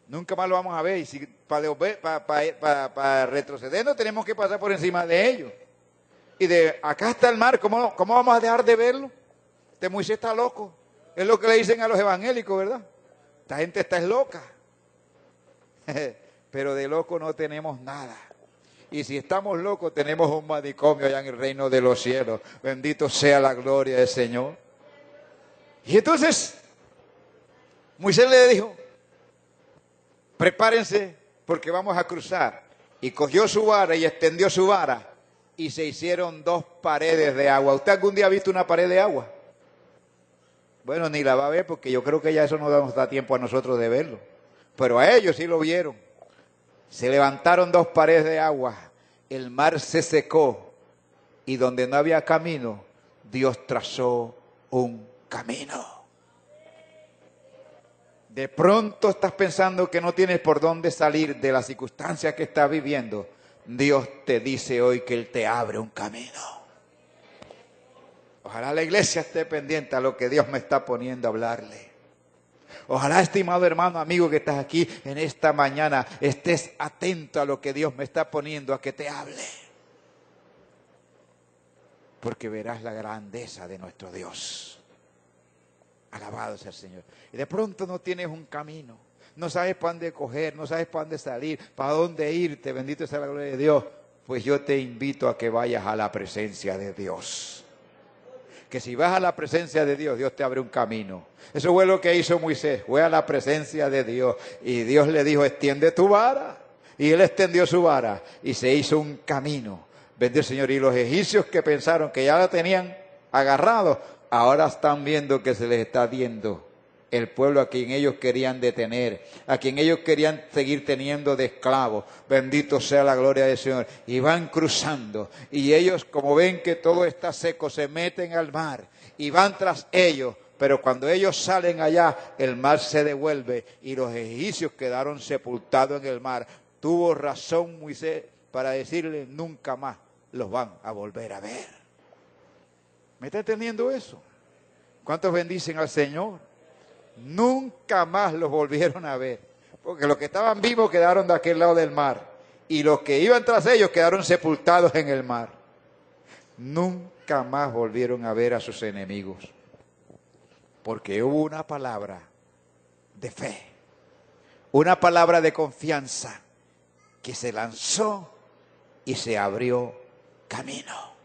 Nunca más lo vamos a ver. Y si para retroceder no tenemos que pasar por encima de ellos. Y de acá está el mar, ¿cómo vamos a dejar de verlo? Este Moisés está loco. Es lo que le dicen a los evangélicos, ¿verdad? Esta gente está loca. Pero de loco no tenemos nada. Y si estamos locos, tenemos un manicomio allá en el reino de los cielos. Bendito sea la gloria del Señor. Y entonces, Moisés le dijo, prepárense porque vamos a cruzar. Y cogió su vara y extendió su vara. Y se hicieron 2 paredes de agua. ¿Usted algún día ha visto una pared de agua? Bueno, ni la va a ver porque yo creo que ya eso no nos da tiempo a nosotros de verlo. Pero a ellos sí lo vieron. Se levantaron 2 paredes de agua. El mar se secó. Y donde no había camino, Dios trazó un camino. De pronto estás pensando que no tienes por dónde salir de las circunstancias que estás viviendo. Dios te dice hoy que Él te abre un camino. Ojalá la iglesia esté pendiente a lo que Dios me está poniendo a hablarle. Ojalá, estimado hermano, amigo que estás aquí en esta mañana, estés atento a lo que Dios me está poniendo a que te hable. Porque verás la grandeza de nuestro Dios. Alabado sea el Señor. Y de pronto no tienes un camino. No sabes para dónde coger, no sabes para dónde salir, para dónde irte. Bendito sea la gloria de Dios. Pues yo te invito a que vayas a la presencia de Dios. Que si vas a la presencia de Dios, Dios te abre un camino. Eso fue lo que hizo Moisés. Fue a la presencia de Dios. Y Dios le dijo, extiende tu vara. Y él extendió su vara y se hizo un camino. Bendito el Señor. Y los egipcios que pensaron que ya la tenían agarrado, ahora están viendo que se les está viendo el pueblo a quien ellos querían detener, a quien ellos querían seguir teniendo de esclavos. Bendito sea la gloria del Señor. Y van cruzando. Y ellos, como ven que todo está seco, se meten al mar y van tras ellos. Pero cuando ellos salen allá, el mar se devuelve y los egipcios quedaron sepultados en el mar. Tuvo razón Moisés para decirle, nunca más los van a volver a ver. ¿Me está entendiendo eso? ¿Cuántos bendicen al Señor? Nunca más los volvieron a ver, porque los que estaban vivos quedaron de aquel lado del mar, y los que iban tras ellos quedaron sepultados en el mar. Nunca más volvieron a ver a sus enemigos, porque hubo una palabra de fe, una palabra de confianza, que se lanzó y se abrió camino.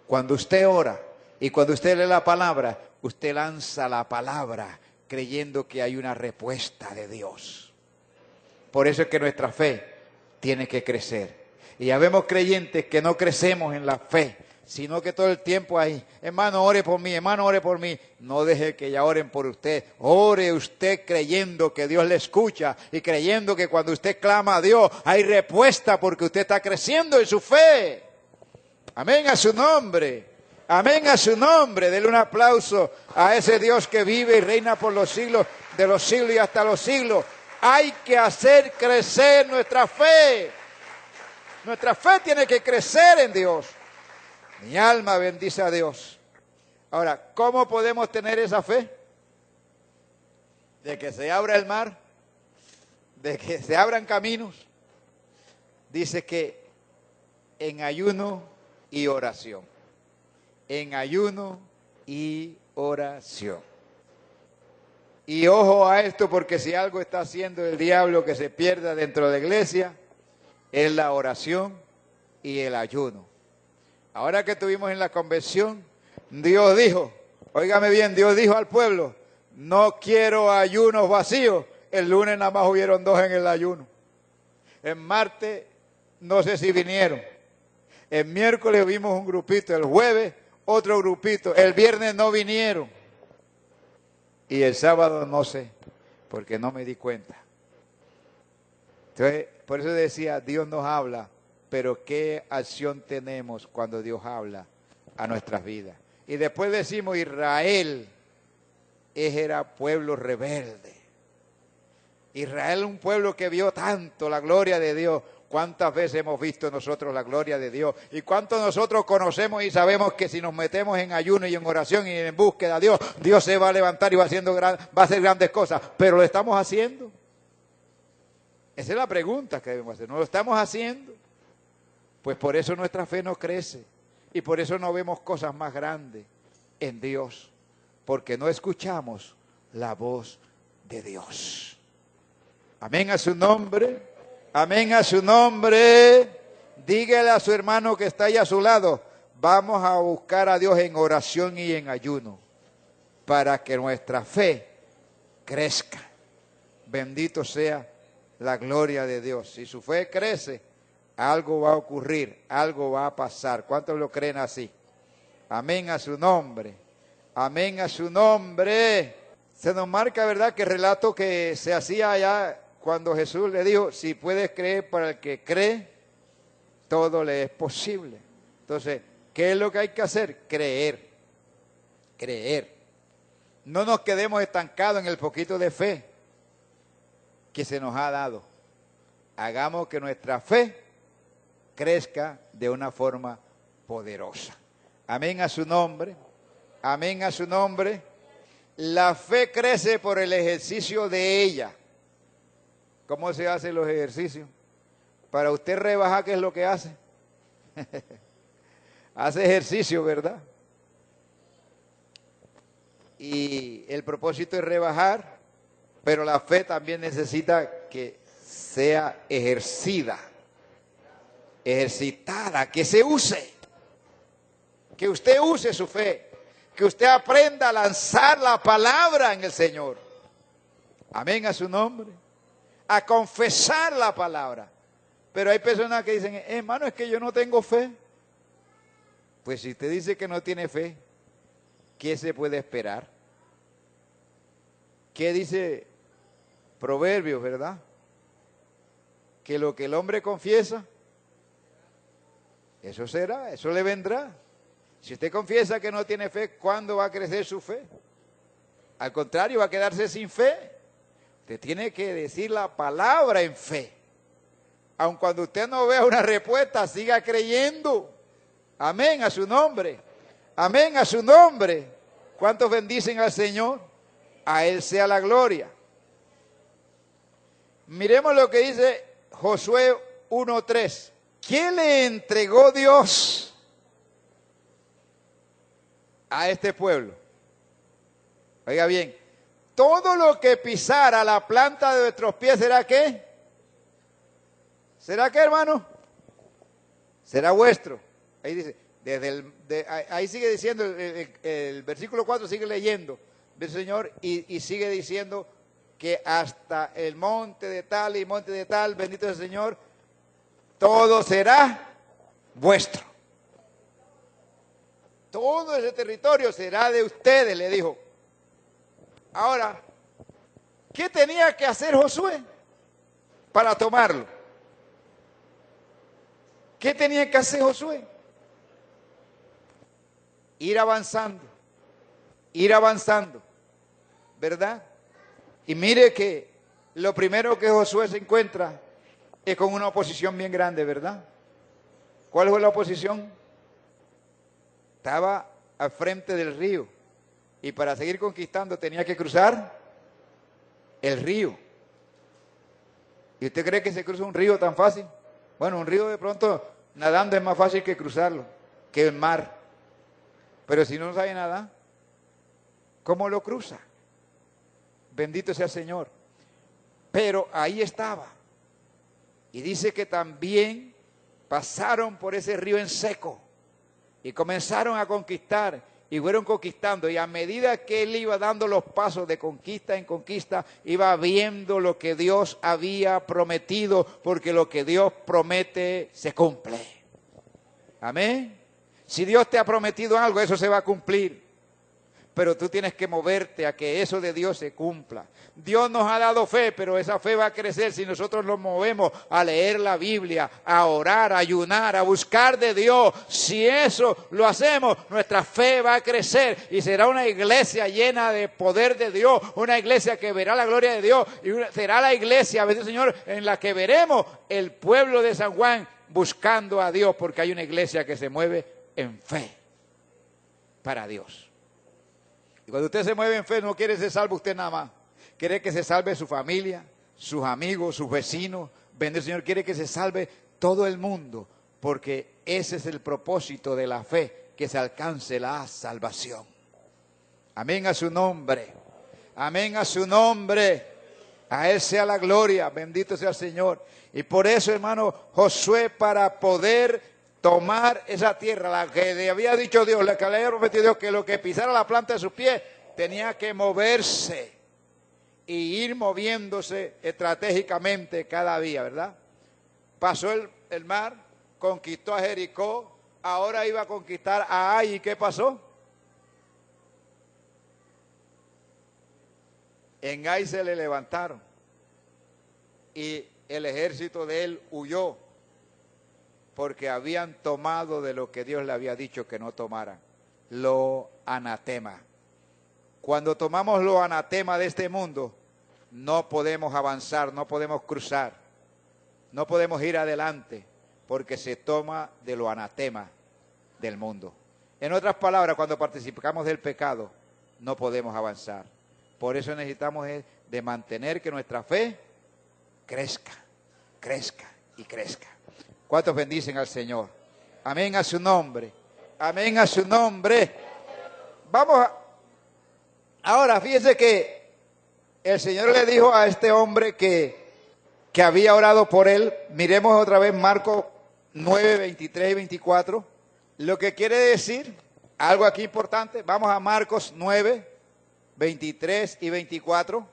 Cuando usted ora y cuando usted lee la palabra, usted lanza la palabra creyendo que hay una respuesta de Dios. Por eso es que nuestra fe tiene que crecer. Y ya vemos creyentes que no crecemos en la fe, sino que todo el tiempo ahí, hermano, ore por mí, hermano, ore por mí. No deje que ya oren por usted. Ore usted creyendo que Dios le escucha y creyendo que cuando usted clama a Dios hay respuesta porque usted está creciendo en su fe. Amén a su nombre. Amén a su nombre. Denle un aplauso a ese Dios que vive y reina por los siglos de los siglos y hasta los siglos. Hay que hacer crecer nuestra fe. Nuestra fe tiene que crecer en Dios. Mi alma bendice a Dios. Ahora, ¿cómo podemos tener esa fe? De que se abra el mar, de que se abran caminos. Dice que en ayuno y oración. En ayuno y oración. Y ojo a esto, porque si algo está haciendo el diablo que se pierda dentro de la iglesia, es la oración y el ayuno. Ahora que estuvimos en la convención, Dios dijo, óigame bien, Dios dijo al pueblo, no quiero ayunos vacíos. El lunes nada más hubieron 2 en el ayuno. El martes no sé si vinieron. El miércoles vimos un grupito, el jueves otro grupito, el viernes no vinieron. Y el sábado no sé, porque no me di cuenta. Entonces, por eso decía, Dios nos habla, pero ¿qué acción tenemos cuando Dios habla a nuestras vidas? Y después decimos, Israel era pueblo rebelde. Israel, un pueblo que vio tanto la gloria de Dios. ¿Cuántas veces hemos visto nosotros la gloria de Dios? ¿Y cuánto nosotros conocemos y sabemos que si nos metemos en ayuno y en oración y en búsqueda de Dios, Dios se va a levantar y va a hacer grandes cosas? Pero lo estamos haciendo. Esa es la pregunta que debemos hacer. ¿No lo estamos haciendo? Pues por eso nuestra fe no crece y por eso no vemos cosas más grandes en Dios, porque no escuchamos la voz de Dios. Amén a su nombre, amén a su nombre. Dígale a su hermano que está ahí a su lado, vamos a buscar a Dios en oración y en ayuno para que nuestra fe crezca. Bendito sea la gloria de Dios. Si su fe crece, algo va a ocurrir, algo va a pasar. ¿Cuántos lo creen así? Amén a su nombre. Amén a su nombre. Se nos marca, ¿verdad?, que el relato que se hacía allá cuando Jesús le dijo, si puedes creer, para el que cree, todo le es posible. Entonces, ¿qué es lo que hay que hacer? Creer. Creer. No nos quedemos estancados en el poquito de fe que se nos ha dado. Hagamos que nuestra fe crezca de una forma poderosa. Amén a su nombre. Amén a su nombre. La fe crece por el ejercicio de ella. ¿Cómo se hacen los ejercicios? Para usted rebajar, ¿qué es lo que hace? Hace ejercicio, ¿verdad? Y el propósito es rebajar, pero la fe también necesita que sea ejercida, ejercitada, que se use, que usted use su fe, que usted aprenda a lanzar la palabra en el Señor. Amén a su nombre. A confesar la palabra. Pero hay personas que dicen, hermano, es que yo no tengo fe. Pues si usted dice que no tiene fe, ¿qué se puede esperar? ¿Qué dice Proverbios, verdad? Que lo que el hombre confiesa, eso será, eso le vendrá. Si usted confiesa que no tiene fe, ¿cuándo va a crecer su fe? Al contrario, va a quedarse sin fe. Usted tiene que decir la palabra en fe. Aun cuando usted no vea una respuesta, siga creyendo. Amén a su nombre. Amén a su nombre. ¿Cuántos bendicen al Señor? A Él sea la gloria. Miremos lo que dice Josué 1:3. ¿Quién le entregó Dios a este pueblo? Oiga bien, todo lo que pisara la planta de nuestros pies, ¿será qué? ¿Será qué, hermano? Será vuestro. Ahí dice, ahí sigue diciendo, el versículo 4 sigue leyendo, del Señor, y sigue diciendo que hasta el monte de tal y monte de tal, bendito es el Señor, todo será vuestro. Todo ese territorio será de ustedes, le dijo. Ahora, ¿qué tenía que hacer Josué para tomarlo? ¿Qué tenía que hacer Josué? Ir avanzando, ¿verdad? Y mire que lo primero que Josué se encuentra es con una oposición bien grande, ¿verdad? ¿Cuál fue la oposición? Estaba al frente del río y para seguir conquistando tenía que cruzar el río. ¿Y usted cree que se cruza un río tan fácil? Bueno, un río de pronto nadando es más fácil que cruzarlo, que el mar. Pero si no sabe nadar, ¿cómo lo cruza? Bendito sea el Señor. Pero ahí estaba. Y dice que también pasaron por ese río en seco y comenzaron a conquistar y fueron conquistando. Y a medida que él iba dando los pasos de conquista en conquista, iba viendo lo que Dios había prometido, porque lo que Dios promete se cumple. Amén. Si Dios te ha prometido algo, eso se va a cumplir. Pero tú tienes que moverte a que eso de Dios se cumpla. Dios nos ha dado fe, pero esa fe va a crecer si nosotros nos movemos a leer la Biblia, a orar, a ayunar, a buscar de Dios. Si eso lo hacemos, nuestra fe va a crecer y será una iglesia llena de poder de Dios, una iglesia que verá la gloria de Dios y será la iglesia, bendito Señor, en la que veremos el pueblo de San Juan buscando a Dios, porque hay una iglesia que se mueve en fe para Dios. Y cuando usted se mueve en fe, no quiere que se salve usted nada más. Quiere que se salve su familia, sus amigos, sus vecinos. Bendito el Señor, quiere que se salve todo el mundo, porque ese es el propósito de la fe, que se alcance la salvación. Amén a su nombre. Amén a su nombre. A Él sea la gloria. Bendito sea el Señor. Y por eso, hermano, Josué, para poder tomar esa tierra, la que le había dicho Dios, la que le había prometido Dios, que lo que pisara la planta de sus pies, tenía que moverse y ir moviéndose estratégicamente cada día, ¿verdad? Pasó el mar, conquistó a Jericó, ahora iba a conquistar a Ai. ¿Y qué pasó? En Ai se le levantaron y el ejército de él huyó, porque habían tomado de lo que Dios le había dicho que no tomaran, lo anatema. Cuando tomamos lo anatema de este mundo, no podemos avanzar, no podemos cruzar, no podemos ir adelante, porque se toma de lo anatema del mundo. En otras palabras, cuando participamos del pecado, no podemos avanzar. Por eso necesitamos de mantener que nuestra fe crezca, crezca y crezca. ¿Cuántos bendicen al Señor? Amén a su nombre. Amén a su nombre. Ahora, fíjense que el Señor le dijo a este hombre que había orado por él. Miremos otra vez Marcos 9, 23 y 24. Lo que quiere decir, algo aquí importante. Vamos a Marcos 9, 23 y 24.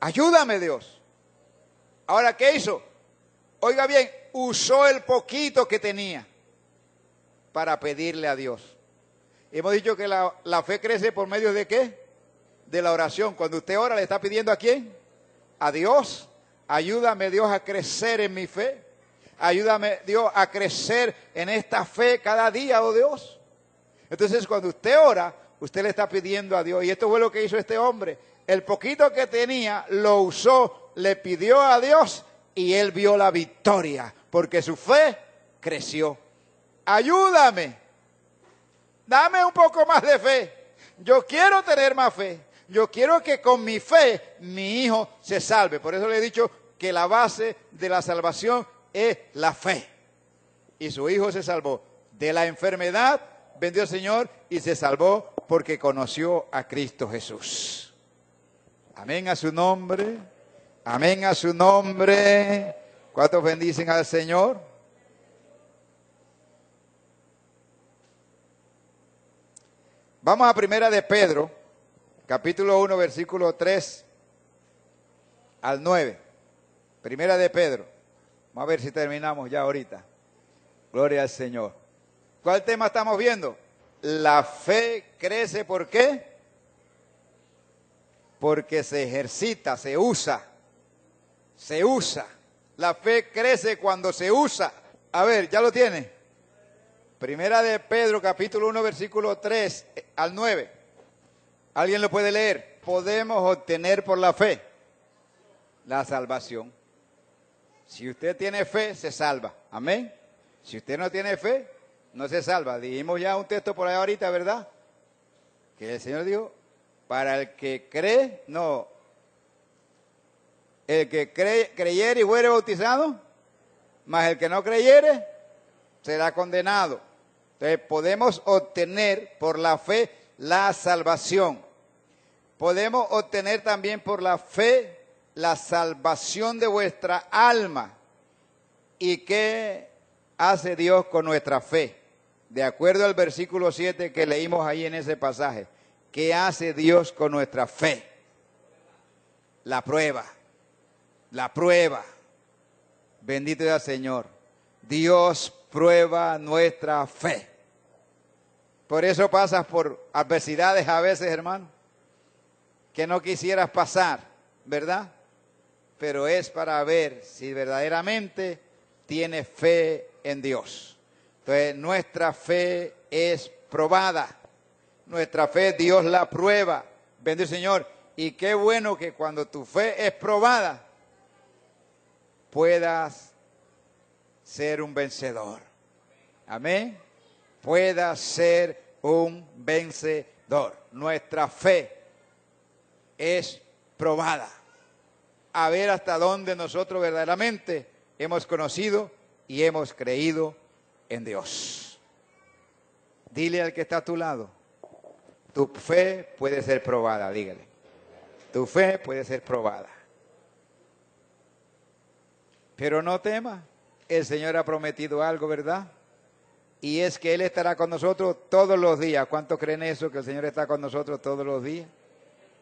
Ayúdame, Dios. Ahora, ¿qué hizo? Oiga bien, usó el poquito que tenía para pedirle a Dios. Hemos dicho que la fe crece por medio de ¿qué? De la oración. Cuando usted ora, ¿le está pidiendo a quién? A Dios. Ayúdame, Dios, a crecer en mi fe. Ayúdame, Dios, a crecer en esta fe cada día, oh Dios. Entonces, cuando usted ora, usted le está pidiendo a Dios. Y esto fue lo que hizo este hombre. El poquito que tenía lo usó, le pidió a Dios y él vio la victoria, porque su fe creció. Ayúdame, dame un poco más de fe. Yo quiero tener más fe. Yo quiero que con mi fe mi hijo se salve. Por eso le he dicho que la base de la salvación es la fe. Y su hijo se salvó de la enfermedad, bendijo al Señor, y se salvó porque conoció a Cristo Jesús. Amén a su nombre. Amén a su nombre. ¿Cuántos bendicen al Señor? Vamos a Primera de Pedro, capítulo 1, versículo 3 al 9. Primera de Pedro. Vamos a ver si terminamos ya ahorita. Gloria al Señor. ¿Cuál tema estamos viendo? La fe crece, ¿por qué? Porque se ejercita, se usa. Se usa. La fe crece cuando se usa. A ver, ¿ya lo tiene? Primera de Pedro, capítulo 1, versículo 3 al 9. ¿Alguien lo puede leer? Podemos obtener por la fe la salvación. Si usted tiene fe, se salva. Amén. Si usted no tiene fe, no se salva. Dijimos ya un texto por ahí ahorita, ¿verdad? Que el Señor dijo, para el que cree, no. El que creyere y fuere bautizado, mas el que no creyere, será condenado. Entonces podemos obtener por la fe la salvación. Podemos obtener también por la fe la salvación de vuestra alma. ¿Y qué hace Dios con nuestra fe? De acuerdo al versículo 7 que leímos ahí en ese pasaje. ¿Qué hace Dios con nuestra fe? La prueba. La prueba. Bendito sea el Señor. Dios prueba nuestra fe. Por eso pasas por adversidades a veces, hermano, que no quisieras pasar, ¿verdad? Pero es para ver si verdaderamente tienes fe en Dios. Entonces, nuestra fe es probada. Nuestra fe, Dios la prueba. Bendito Señor. Y qué bueno que cuando tu fe es probada, puedas ser un vencedor. Amén. Puedas ser un vencedor. Nuestra fe es probada. a ver hasta dónde nosotros verdaderamente hemos conocido y hemos creído en Dios. Dile al que está a tu lado, tu fe puede ser probada, dígale. Tu fe puede ser probada. Pero no temas, el Señor ha prometido algo, ¿verdad? Y es que Él estará con nosotros todos los días. ¿Cuántos creen eso, que el Señor está con nosotros todos los días?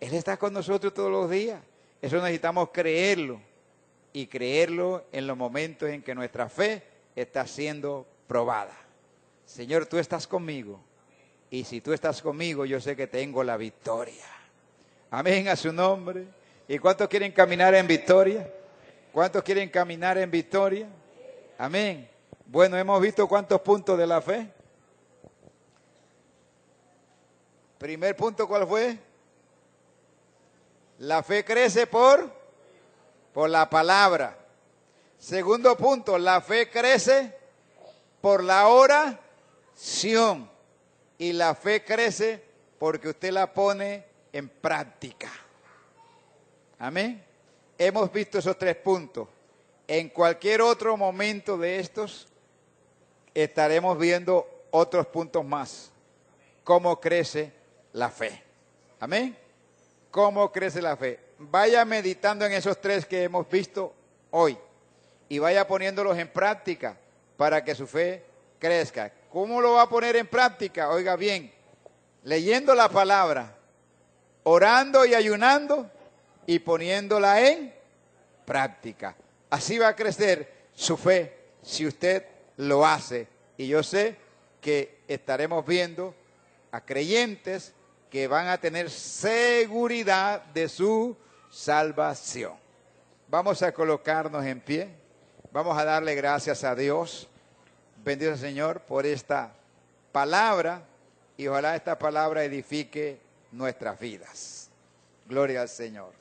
Él está con nosotros todos los días. Eso necesitamos creerlo. Y creerlo en los momentos en que nuestra fe está siendo probada. Señor, tú estás conmigo. Y si tú estás conmigo, yo sé que tengo la victoria. Amén a su nombre. ¿Y cuántos quieren caminar en victoria? ¿Cuántos quieren caminar en victoria? Amén. Bueno, hemos visto cuántos puntos de la fe. Primer punto, ¿cuál fue? La fe crece por la palabra. Segundo punto, la fe crece por la oración. Y la fe crece porque usted la pone en práctica. Amén. Hemos visto esos 3 puntos. En cualquier otro momento de estos estaremos viendo otros puntos más. Cómo crece la fe. Amén. Cómo crece la fe. Vaya meditando en esos 3 que hemos visto hoy y vaya poniéndolos en práctica para que su fe crezca. ¿Cómo lo va a poner en práctica? Oiga bien, leyendo la palabra, orando y ayunando y poniéndola en práctica. Así va a crecer su fe si usted lo hace. Y yo sé que estaremos viendo a creyentes que van a tener seguridad de su salvación. Vamos a colocarnos en pie. Vamos a darle gracias a Dios. Bendito Señor por esta palabra y ojalá esta palabra edifique nuestras vidas. Gloria al Señor.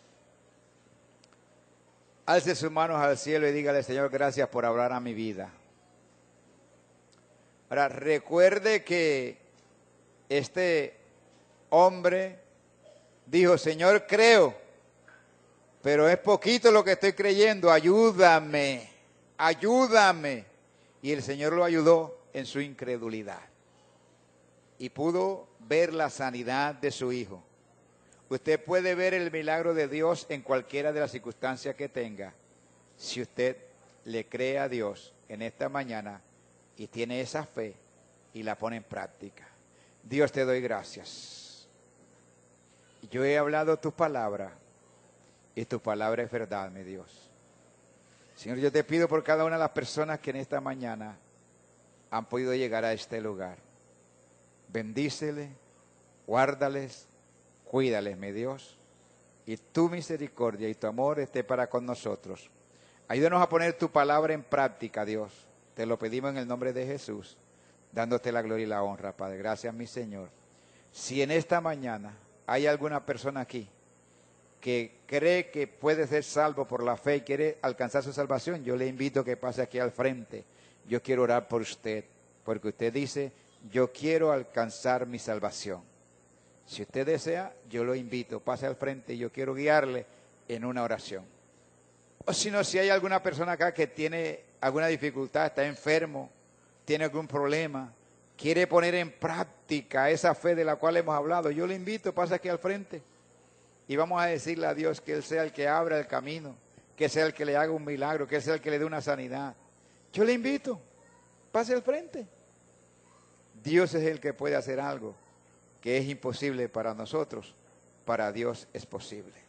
Alce sus manos al cielo y dígale, Señor, gracias por hablar a mi vida. Ahora, recuerde que este hombre dijo, Señor, creo, pero es poquito lo que estoy creyendo, ayúdame, ayúdame. Y el Señor lo ayudó en su incredulidad. Y pudo ver la sanidad de su hijo. Usted puede ver el milagro de Dios en cualquiera de las circunstancias que tenga. Si usted le cree a Dios en esta mañana y tiene esa fe y la pone en práctica. Dios, te doy gracias. Yo he hablado tu palabra y tu palabra es verdad, mi Dios. Señor, yo te pido por cada una de las personas que en esta mañana han podido llegar a este lugar. Bendíceles, guárdales, cuídales, mi Dios. Y tu misericordia y tu amor esté para con nosotros. Ayúdanos a poner tu palabra en práctica, Dios. Te lo pedimos en el nombre de Jesús, dándote la gloria y la honra, Padre. Gracias, mi Señor. Si en esta mañana hay alguna persona aquí que cree que puede ser salvo por la fe y quiere alcanzar su salvación, yo le invito a que pase aquí al frente. Yo quiero orar por usted, porque usted dice, yo quiero alcanzar mi salvación. Si usted desea, yo lo invito, pase al frente y yo quiero guiarle en una oración. O si no, si hay alguna persona acá que tiene alguna dificultad, está enfermo, tiene algún problema, quiere poner en práctica esa fe de la cual hemos hablado, yo le invito, pase aquí al frente. Y vamos a decirle a Dios que Él sea el que abra el camino, que sea el que le haga un milagro, que sea el que le dé una sanidad. Yo le invito, pase al frente. Dios es el que puede hacer algo que es imposible para nosotros, para Dios es posible.